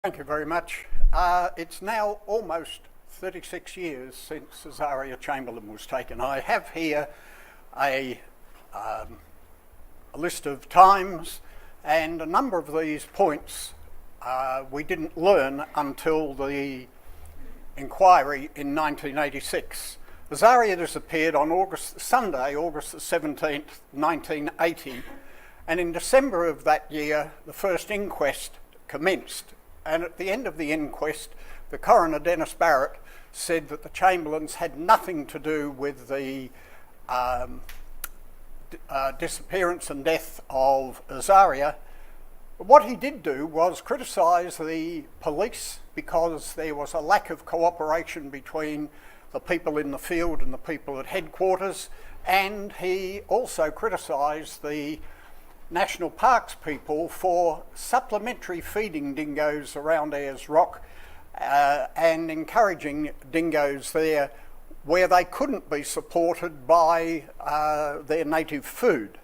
Thank you very much. It's now almost 36 years since Caesarea Chamberlain was taken. I have here a list of times, and a number of these points we didn't learn until the inquiry in 1986. Caesarea disappeared on Sunday, August the 17th, 1980, and in December of that year, the first inquest commenced. And at the end of the inquest, the coroner, Dennis Barrett, said that the Chamberlains had nothing to do with the disappearance and death of Caesarea. What he did do was criticise the police because there was a lack of cooperation between the people in the field and the people at headquarters, and he also criticised the National Parks people for supplementary feeding dingoes around Ayers Rock and encouraging dingoes there where they couldn't be supported by their native food.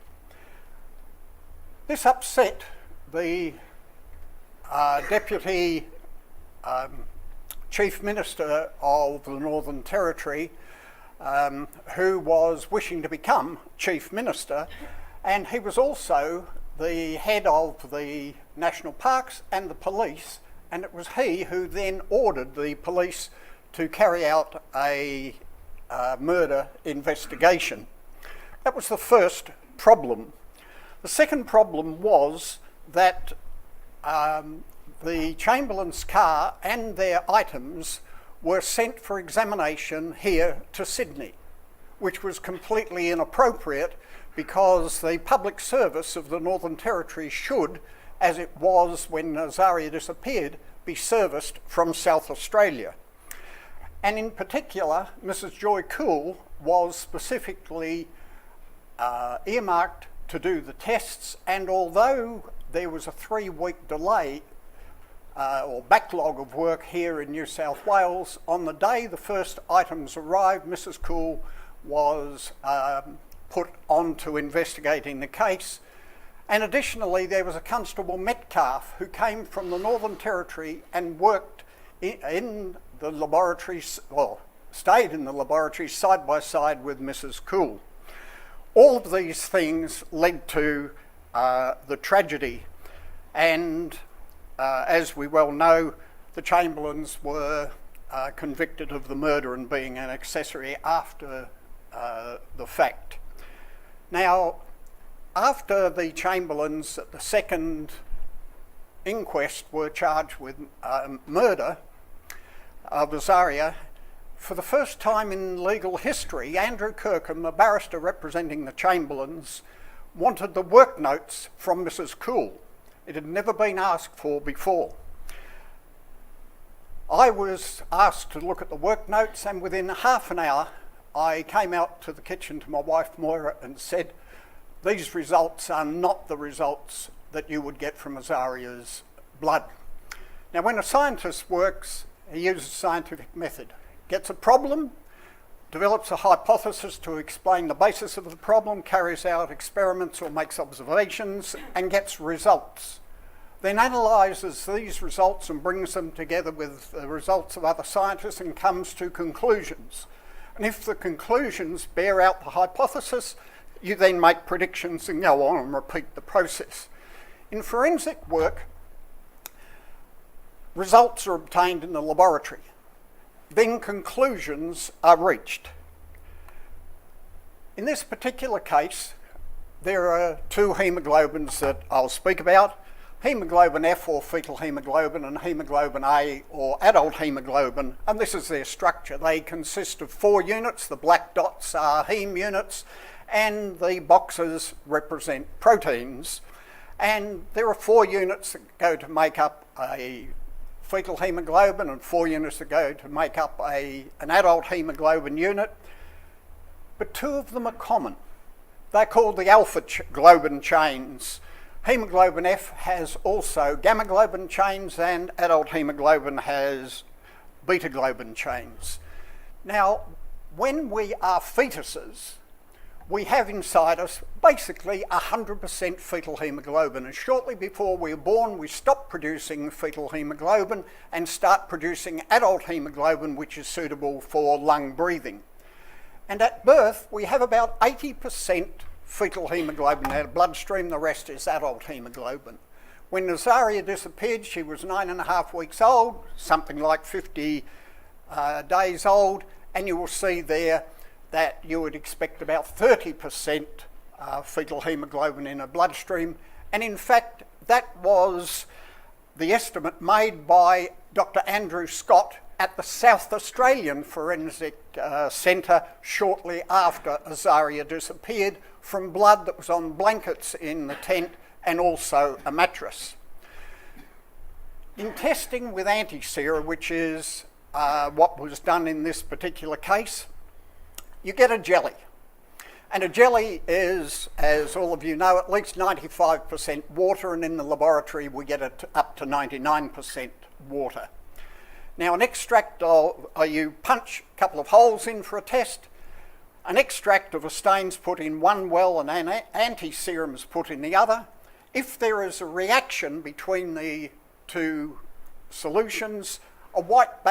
This upset the Deputy Chief Minister of the Northern Territory, who was wishing to become Chief Minister, and he was also the head of the National Parks and the police, and it was he who then ordered the police to carry out a murder investigation. That was the first problem. The second problem was that the Chamberlain's car and their items were sent for examination here to Sydney, which was completely inappropriate because the public service of the Northern Territory should, as it was when Caesarea disappeared, be serviced from South Australia. And in particular, Mrs. Joy Cool was specifically earmarked to do the tests, and although there was a 3-week delay or backlog of work here in New South Wales, on the day the first items arrived, Mrs. Cool was put on to investigating the case. And additionally, there was a Constable Metcalf who came from the Northern Territory and worked in the laboratories, well, stayed in the laboratory side by side with Mrs. Cool. All of these things led to the tragedy, and as we well know, the Chamberlains were convicted of the murder and being an accessory after the fact. Now, after the Chamberlains at the second inquest were charged with murder of Caesarea, for the first time in legal history, Andrew Kirkham, a barrister representing the Chamberlains, wanted the work notes from Mrs. Cool. It had never been asked for before. I was asked to look at the work notes, and within half an hour I came out to the kitchen to my wife Moira and said, "These results are not the results that you would get from Caesaria's blood." Now, when a scientist works, he uses scientific method. Gets a problem, develops a hypothesis to explain the basis of the problem, carries out experiments or makes observations, and gets results. Then analyses these results and brings them together with the results of other scientists and comes to conclusions. And if the conclusions bear out the hypothesis, you then make predictions and go on and repeat the process. In forensic work, results are obtained in the laboratory. Then conclusions are reached. In this particular case, there are 2 hemoglobins that I'll speak about: hemoglobin F, or fetal hemoglobin, and hemoglobin A, or adult hemoglobin, and this is their structure. They consist of 4 units. The black dots are heme units, and the boxes represent proteins. And there are 4 units that go to make up a fetal hemoglobin and 4 units that go to make up an adult hemoglobin unit, but 2 of them are common. They're called the alpha globin chains. Hemoglobin F has also gamma globin chains, and adult hemoglobin has beta globin chains. Now, when we are fetuses, we have inside us basically 100% fetal hemoglobin. And shortly before we are born, we stop producing fetal hemoglobin and start producing adult hemoglobin, which is suitable for lung breathing. And at birth, we have about 80% fetal hemoglobin in our bloodstream, the rest is adult hemoglobin. When Nazaria disappeared, she was 9.5 weeks old, something like 50 days old, and you will see there that you would expect about 30% fetal hemoglobin in her bloodstream. And in fact, that was the estimate made by Dr. Andrew Scott at the South Australian Forensic Centre shortly after Azaria disappeared, from blood that was on blankets in the tent and also a mattress. In testing with anti-sera, which is what was done in this particular case, you get a jelly. And a jelly is, as all of you know, at least 95% water, and in the laboratory we get it up to 99% water. Now an extract you punch a couple of holes in for a test, an extract of a stain's put in one well and an anti-serum is put in the other. If there is a reaction between the two solutions, a white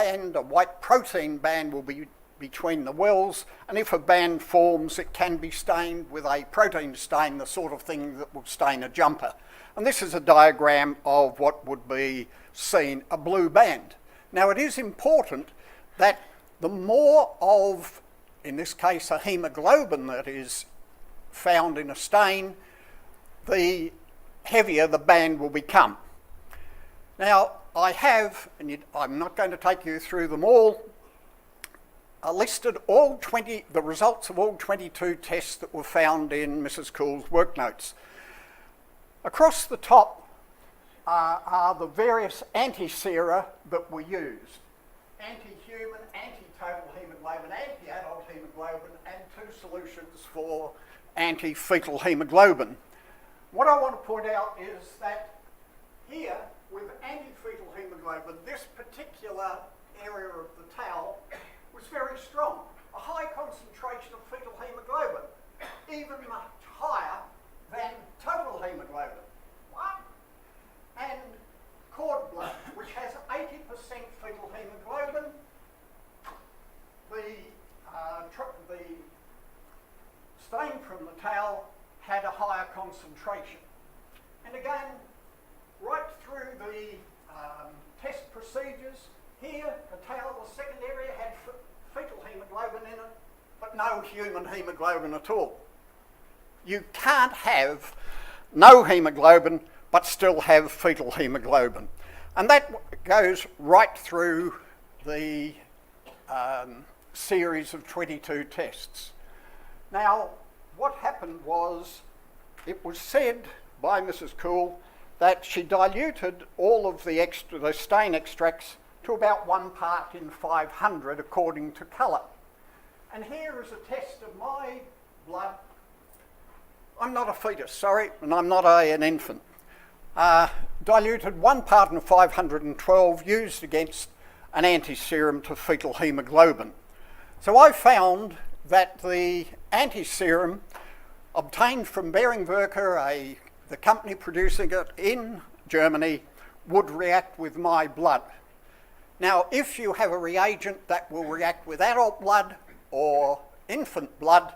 protein band will be between the wells, and if a band forms, it can be stained with a protein stain, the sort of thing that will stain a jumper. And this is a diagram of what would be seen, a blue band. Now it is important that the more of, in this case, a hemoglobin that is found in a stain, the heavier the band will become. Now I have, and I'm not going to take you through them all, listed the results of all 22 tests that were found in Mrs. Cool's work notes. Across the top are the various anti-sera that were used. Anti-human, anti-total hemoglobin, anti-adult hemoglobin, and 2 solutions for anti-fetal hemoglobin. What I want to point out is that here, with anti-fetal hemoglobin, this particular area of the towel was very strong. A high concentration of fetal hemoglobin, even much higher than total hemoglobin. What? And cord blood, which has 80% fetal hemoglobin, the stain from the towel had a higher concentration. And again, right through the test procedures, here the towel, the second area, had fetal hemoglobin in it, but no human hemoglobin at all. You can't have no hemoglobin but still have fetal hemoglobin. And that goes right through the series of 22 tests. Now, what happened was, it was said by Mrs. Cool that she diluted all of the stain extracts to about 1 part in 500 according to colour. And here is a test of my blood. I'm not a fetus, sorry, and I'm not an infant. Diluted 1 part in 512 used against an anti-serum to fetal hemoglobin. So I found that the anti-serum obtained from Behring Werke, the company producing it in Germany, would react with my blood. Now, if you have a reagent that will react with adult blood or infant blood,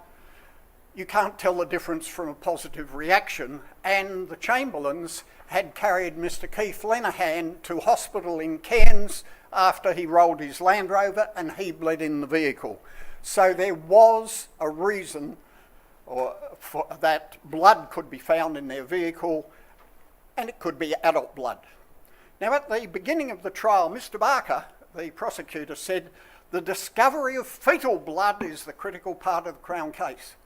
you can't tell the difference from a positive reaction. And the Chamberlains had carried Mr. Keith Lenihan to hospital in Cairns after he rolled his Land Rover and he bled in the vehicle. So there was a reason that blood could be found in their vehicle, and it could be adult blood. Now, at the beginning of the trial, Mr. Barker, the prosecutor, said the discovery of fetal blood is the critical part of the Crown case.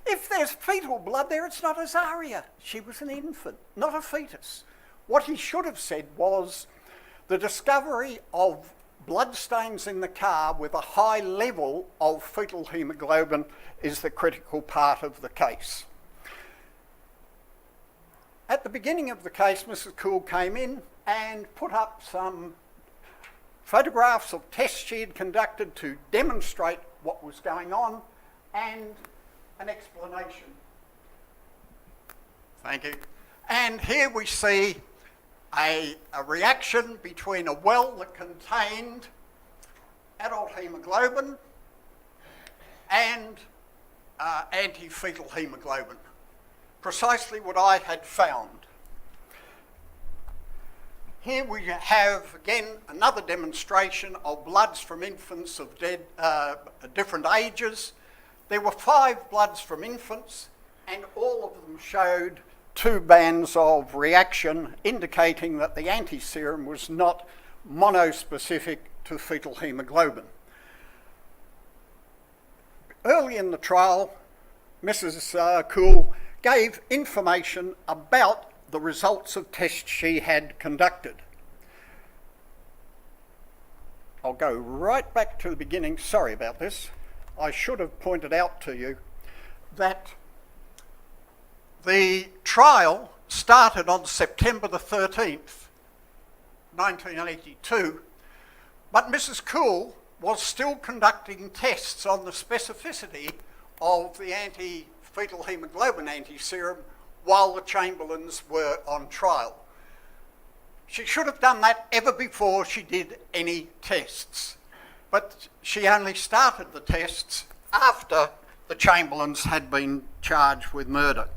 If there's fetal blood there, it's not Azaria. She was an infant, not a fetus. What he should have said was the discovery of bloodstains in the car with a high level of fetal hemoglobin is the critical part of the case. At the beginning of the case, Mrs. Cool came in and put up some photographs of tests she had conducted to demonstrate what was going on, and an explanation. Thank you. And here we see a reaction between a well that contained adult hemoglobin and anti-fetal hemoglobin. Precisely what I had found. Here we have, again, another demonstration of bloods from infants of different ages. There were 5 bloods from infants, and all of them showed 2 bands of reaction, indicating that the anti-serum was not monospecific to fetal hemoglobin. Early in the trial, Mrs. Cool gave information about the results of tests she had conducted. I'll go right back to the beginning. Sorry about this. I should have pointed out to you that the trial started on September the 13th, 1982, but Mrs. Cool was still conducting tests on the specificity of the anti-fetal hemoglobin anti-serum while the Chamberlains were on trial. She should have done that ever before she did any tests, but she only started the tests after the Chamberlains had been charged with murder.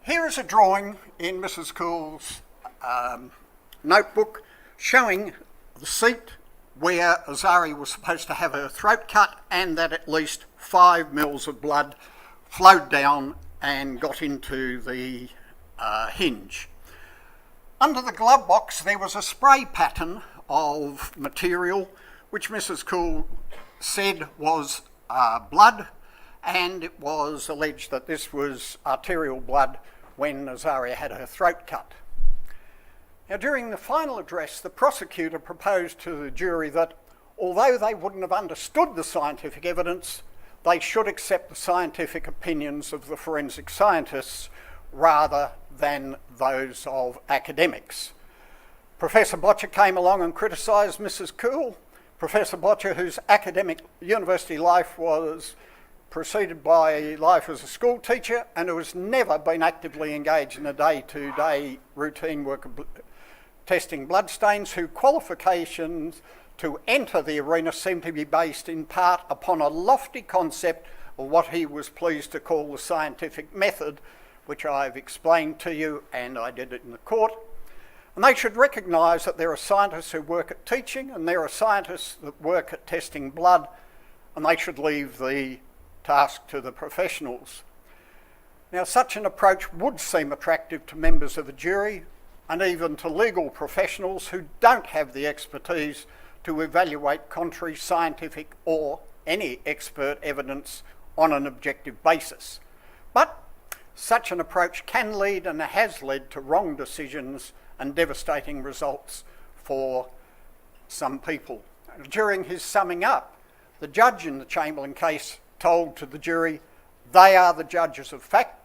Here is a drawing in Mrs. Cool's notebook showing the seat where Azari was supposed to have her throat cut, and that at least 5 mils of blood flowed down and got into the hinge. Under the glove box there was a spray pattern of material which Mrs. Cool said was blood, and it was alleged that this was arterial blood when Azaria had her throat cut. Now, during the final address, the prosecutor proposed to the jury that although they wouldn't have understood the scientific evidence, they should accept the scientific opinions of the forensic scientists rather than those of academics. Professor Boettcher came along and criticised Mrs. Cool. Professor Boettcher, whose academic university life was preceded by life as a school teacher and who has never been actively engaged in a day-to-day routine work of testing bloodstains, whose qualifications to enter the arena seem to be based in part upon a lofty concept of what he was pleased to call the scientific method, which I've explained to you, and I did it in the court. And they should recognise that there are scientists who work at teaching and there are scientists that work at testing blood, and they should leave the task to the professionals. Now, such an approach would seem attractive to members of a jury and even to legal professionals who don't have the expertise to evaluate contrary scientific or any expert evidence on an objective basis. But such an approach can lead and has led to wrong decisions and devastating results for some people. During his summing up, the judge in the Chamberlain case told to the jury, they are the judges of fact.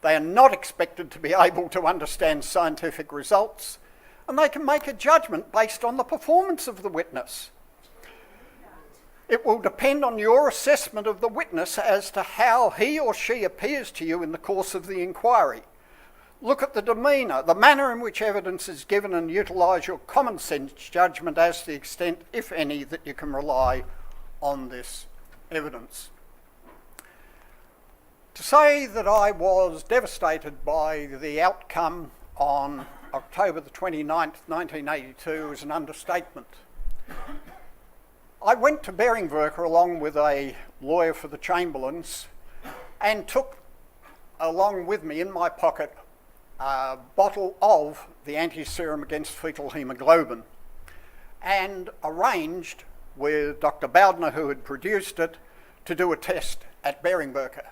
They are not expected to be able to understand scientific results, and they can make a judgment based on the performance of the witness. It will depend on your assessment of the witness as to how he or she appears to you in the course of the inquiry. Look at the demeanour, the manner in which evidence is given, and utilise your common sense judgment as to the extent, if any, that you can rely on this evidence. To say that I was devastated by the outcome on October the 29th, 1982 is an understatement. I went to Beringwerker along with a lawyer for the Chamberlains and took along with me in my pocket a bottle of the anti-serum against fetal hemoglobin and arranged with Dr. Bowdner, who had produced it, to do a test at Beringwerker.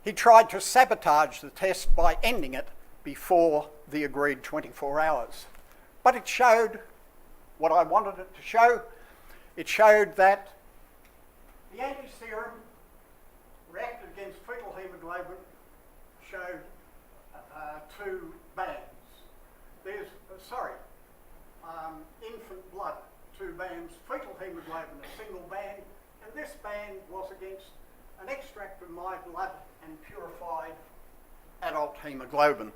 He tried to sabotage the test by ending it before the agreed 24 hours. But it showed what I wanted it to show. It showed that the anti-serum reacted against fetal hemoglobin, showed 2 bands. There's, infant blood, two bands, fetal hemoglobin, a single band, and this band was against an extract of my blood and purified adult hemoglobin.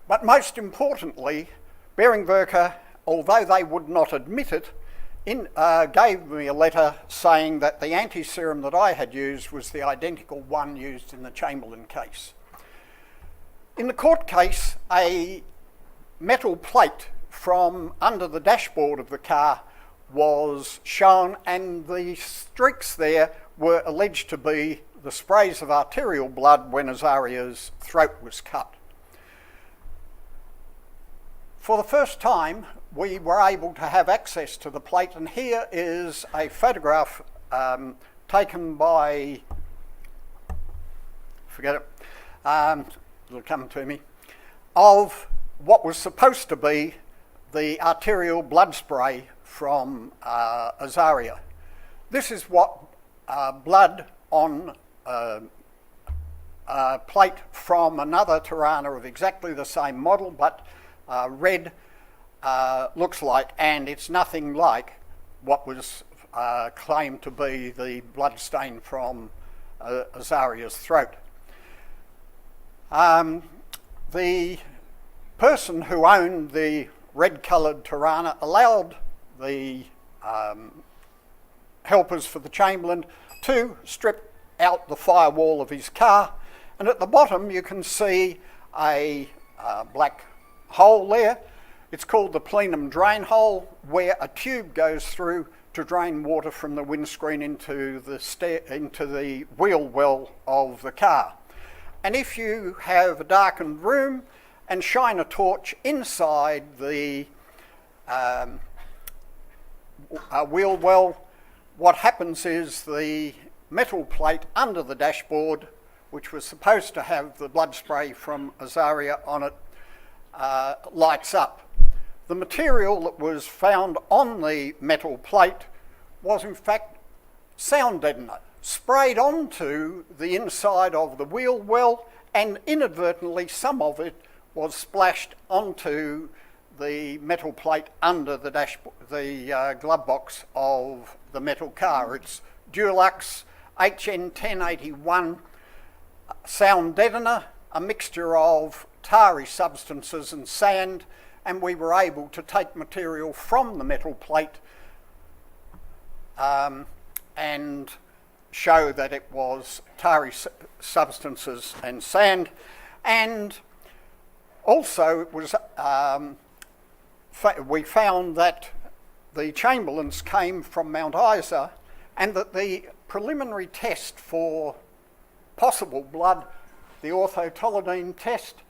But most importantly, Behring-Werke, although they would not admit it, gave me a letter saying that the anti-serum that I had used was the identical one used in the Chamberlain case. In the court case, a metal plate from under the dashboard of the car was shown, and the streaks there were alleged to be the sprays of arterial blood when Azaria's throat was cut. For the first time, we were able to have access to the plate, and here is a photograph taken by, forget it, it'll come to me, of what was supposed to be the arterial blood spray from Azaria. This is what blood on a plate from another Tirana of exactly the same model, but red looks like, and it's nothing like what was claimed to be the blood stain from Azaria's throat. The person who owned the red-coloured Tirana allowed the helpers for the Chamberlain to strip out the firewall of his car, and at the bottom you can see a black hole there. It's called the plenum drain hole, where a tube goes through to drain water from the windscreen into the wheel well of the car. And if you have a darkened room and shine a torch inside the wheel well, what happens is the metal plate under the dashboard, which was supposed to have the blood spray from Azaria on it, lights up. The material that was found on the metal plate was in fact sound deadener, sprayed onto the inside of the wheel well, and inadvertently some of it was splashed onto the metal plate under the dashboard, the glove box of the metal car. It's Dulux HN1081 sound deadener, a mixture of tarry substances and sand, and we were able to take material from the metal plate and show that it was tarry substances and sand. And also it was we found that the Chamberlains came from Mount Isa, and that the preliminary test for possible blood, the orthotolidine test,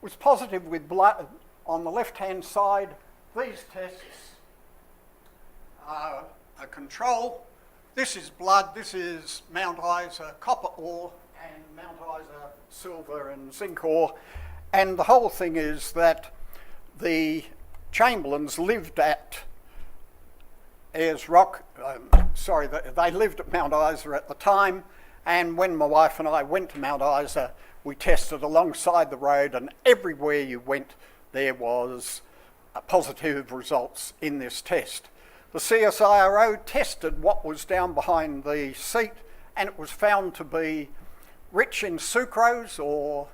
was positive with blood. On the left-hand side, these tests are a control. This is blood, this is Mount Isa copper ore, and Mount Isa silver and zinc ore. And the whole thing is that the Chamberlains lived at Ayers Rock, they lived at Mount Isa at the time, and when my wife and I went to Mount Isa, we tested alongside the road, and everywhere you went there was positive results in this test. The CSIRO tested what was down behind the seat, and it was found to be rich in sucrose, or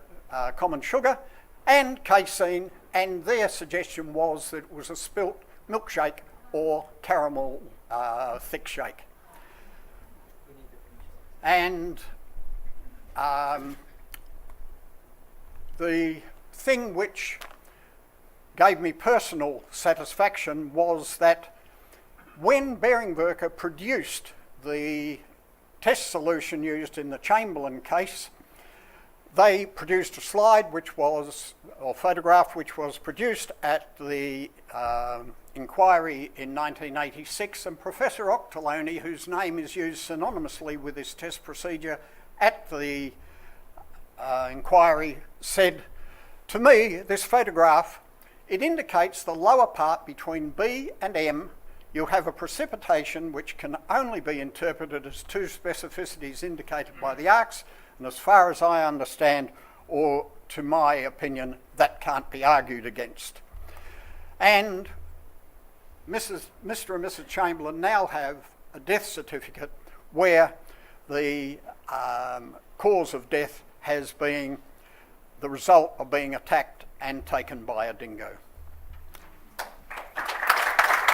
common sugar, and casein, and their suggestion was that it was a spilt milkshake or caramel thick shake. And the thing which gave me personal satisfaction was that when Behring-Werke produced the test solution used in the Chamberlain case, they produced a slide which was, or photograph, which was produced at the inquiry in 1986, and Professor Octoloni, whose name is used synonymously with this test procedure at the inquiry, said to me, this photograph, it indicates the lower part between B and M. You have a precipitation which can only be interpreted as two specificities indicated by the arcs, and as far as I understand, or to my opinion, that can't be argued against. And Mr. and Mrs. Chamberlain now have a death certificate where the cause of death has been the result of being attacked and taken by a dingo.